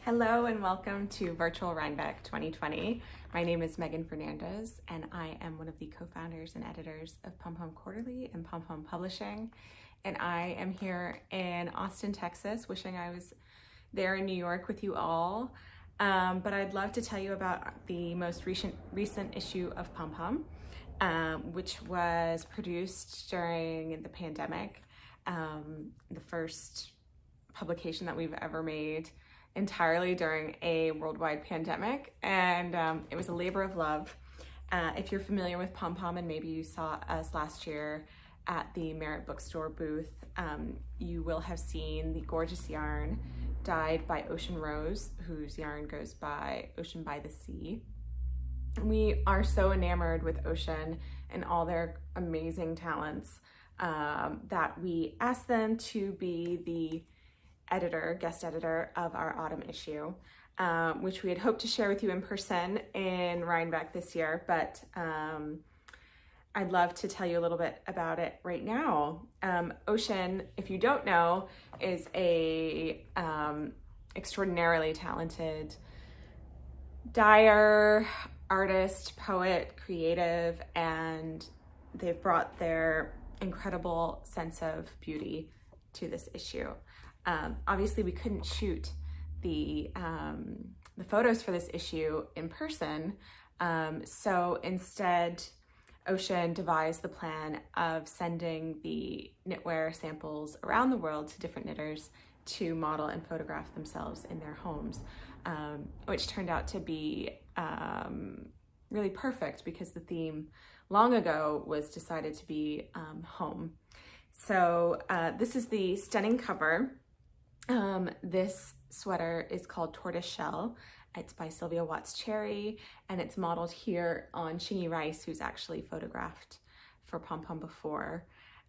Hello and welcome to Virtual Rhinebeck 2020. My name is Meghan Fernandes and I am one of the co-founders and editors of Pom Pom Quarterly and Pom Pom Publishing. And I am here in Austin, Texas, wishing I was there in New York with you all. But I'd love to tell you about the most recent issue of Pom Pom, which was produced during the pandemic, the first publication that we've ever made entirely during a worldwide pandemic, and it was a labor of love. If you're familiar with Pom Pom and maybe you saw us last year at the Merritt Bookstore booth, you will have seen the gorgeous yarn dyed by Ocean Rose, whose yarn goes by Ocean by the Sea. We are so enamored with Ocean and all their amazing talents that we asked them to be the guest editor of our autumn issue, which we had hoped to share with you in person in Rhinebeck this year, but I'd love to tell you a little bit about it right now. Ocean, if you don't know, is a extraordinarily talented dyer, artist, poet, creative, and they've brought their incredible sense of beauty to this issue. Obviously, we couldn't shoot the photos for this issue in person, so instead, Ocean devised the plan of sending the knitwear samples around the world to different knitters to model and photograph themselves in their homes, which turned out to be really perfect because the theme long ago was decided to be home. So this is the stunning cover. This sweater is called Tortoise Shell. It's by Sylvia Watts Cherry, and it's modeled here on Chingy Rice, who's actually photographed for Pom Pom before.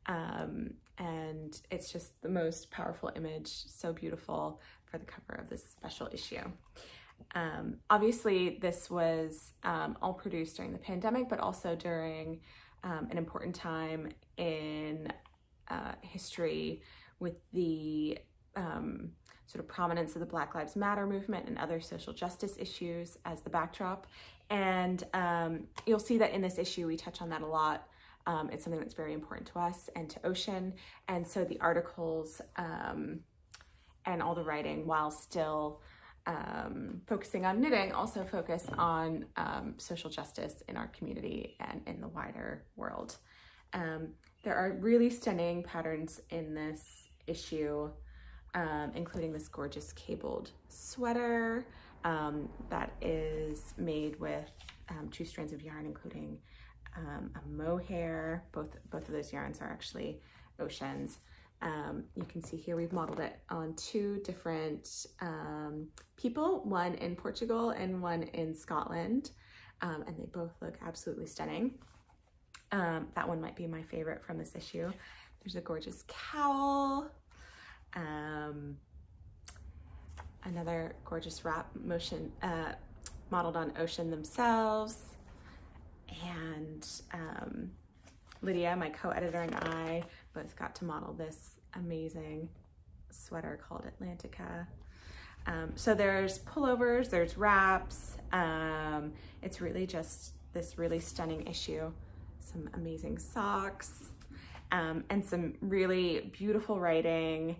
And it's just the most powerful image, so beautiful for the cover of this special issue. Obviously, this was all produced during the pandemic, but also during an important time in history with the sort of prominence of the Black Lives Matter movement and other social justice issues as the backdrop. And you'll see that in this issue, we touch on that a lot. It's something that's very important to us and to Ocean. And so the articles and all the writing, while still focusing on knitting, also focus on social justice in our community and in the wider world. There are really stunning patterns in this issue, including this gorgeous cabled sweater that is made with 2 strands of yarn, including a mohair. Both of those yarns are actually Ocean's. You can see here we've modeled it on 2 different people, one in Portugal and one in Scotland, and they both look absolutely stunning. That one might be my favorite from this issue. There's a gorgeous cowl. Another gorgeous wrap motion modeled on Ocean themselves, and Lydia, my co-editor, and I both got to model this amazing sweater called Atlantica. So there's pullovers, there's wraps. It's really just this really stunning issue. Some amazing socks, and some really beautiful writing.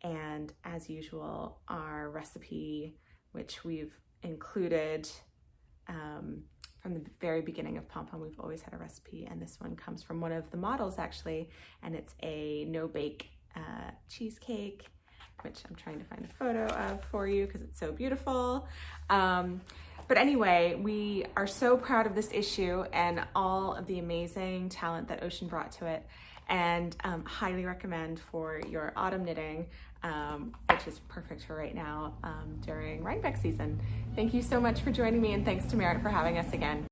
And as usual, our recipe, which we've included from the very beginning of Pom Pom. We've always had a recipe, and this one comes from one of the models actually, and it's a no-bake cheesecake, which I'm trying to find a photo of for you because it's so beautiful. But anyway, we are so proud of this issue and all of the amazing talent that Ocean brought to it, and highly recommend for your autumn knitting, which is perfect for right now during Rhinebeck season. Thank you so much for joining me, and thanks to Merritt for having us again.